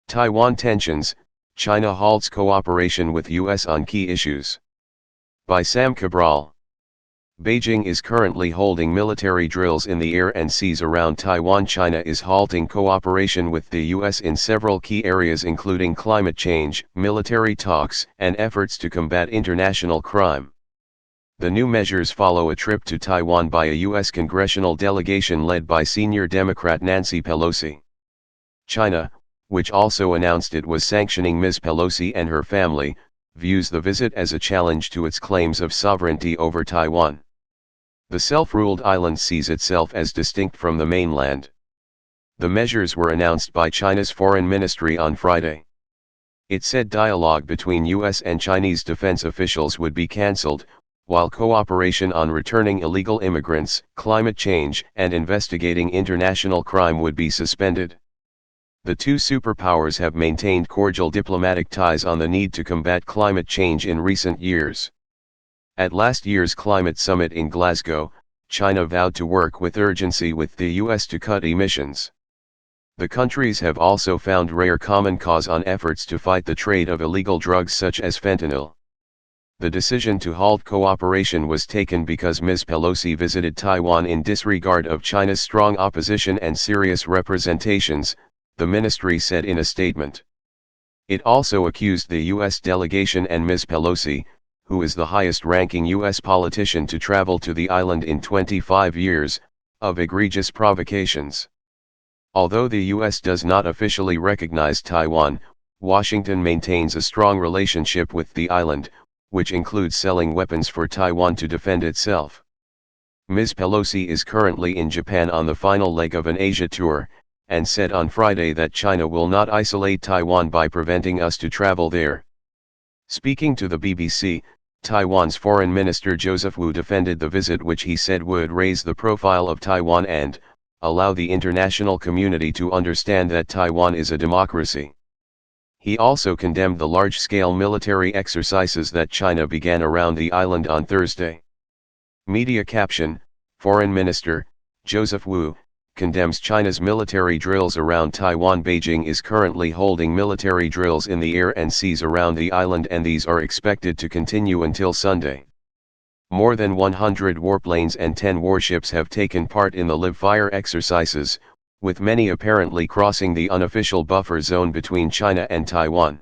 Taiwan tensions, China halts cooperation with U.S. on key issues. By Sam Cabral. Beijing is currently holding military drills in the air and seas around Taiwan. China is halting cooperation with the U.S. in several key areas including climate change, military talks, and efforts to combat international crime. The new measures follow a trip to Taiwan by a U.S. congressional delegation led by senior Democrat Nancy Pelosi. China, which also announced it was sanctioning Ms Pelosi and her family, views the visit as a challenge to its claims of sovereignty over Taiwan. The self-ruled island sees itself as distinct from the mainland. The measures were announced by China's foreign ministry on Friday. It said dialogue between U.S. and Chinese defense officials would be cancelled, while cooperation on returning illegal immigrants, climate change, and investigating international crime would be suspended. The two superpowers have maintained cordial diplomatic ties on the need to combat climate change in recent years. At last year's climate summit in Glasgow, China vowed to work with urgency with the U.S. to cut emissions. The countries have also found rare common cause on efforts to fight the trade of illegal drugs such as fentanyl. The decision to halt cooperation was taken because Ms. Pelosi visited Taiwan in disregard of China's strong opposition and serious representations, the ministry said in a statement. It also accused the U.S. delegation and Ms. Pelosi, who is the highest-ranking U.S. politician to travel to the island in 25 years, of egregious provocations. Although the U.S. does not officially recognize Taiwan, Washington maintains a strong relationship with the island, which includes selling weapons for Taiwan to defend itself. Ms. Pelosi is currently in Japan on the final leg of an Asia tour, and said on Friday that China will not isolate Taiwan by preventing us to travel there. Speaking to the BBC, Taiwan's Foreign Minister Joseph Wu defended the visit, which he said would raise the profile of Taiwan and allow the international community to understand that Taiwan is a democracy. He also condemned the large-scale military exercises that China began around the island on Thursday. Media caption: Foreign Minister Joseph Wu condemns China's military drills around Taiwan. Beijing is currently holding military drills in the air and seas around the island, and these are expected to continue until Sunday. More than 100 warplanes and 10 warships have taken part in the live-fire exercises, with many apparently crossing the unofficial buffer zone between China and Taiwan.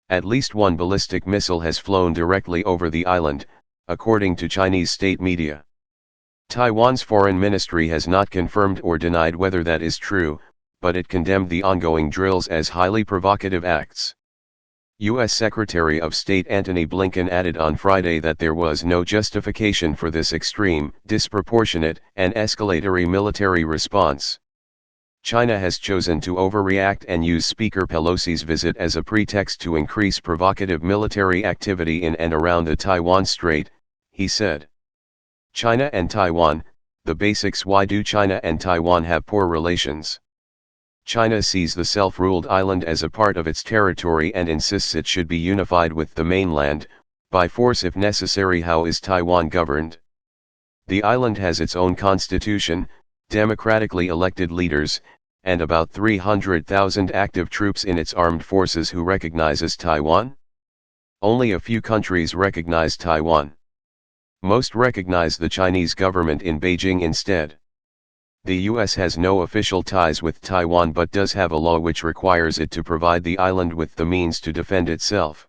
At least one ballistic missile has flown directly over the island, according to Chinese state media. Taiwan's foreign ministry has not confirmed or denied whether that is true, but it condemned the ongoing drills as highly provocative acts. U.S. Secretary of State Antony Blinken added on Friday that there was no justification for this extreme, disproportionate, and escalatory military response. China has chosen to overreact and use Speaker Pelosi's visit as a pretext to increase provocative military activity in and around the Taiwan Strait, he said. China and Taiwan, the basics. Why do China and Taiwan have poor relations? China sees the self-ruled island as a part of its territory and insists it should be unified with the mainland, by force if necessary. How is Taiwan governed? The island has its own constitution, democratically elected leaders, and about 300,000 active troops in its armed forces. Who recognizes Taiwan? Only a few countries recognize Taiwan. Most recognize the Chinese government in Beijing instead. The U.S. has no official ties with Taiwan but does have a law which requires it to provide the island with the means to defend itself.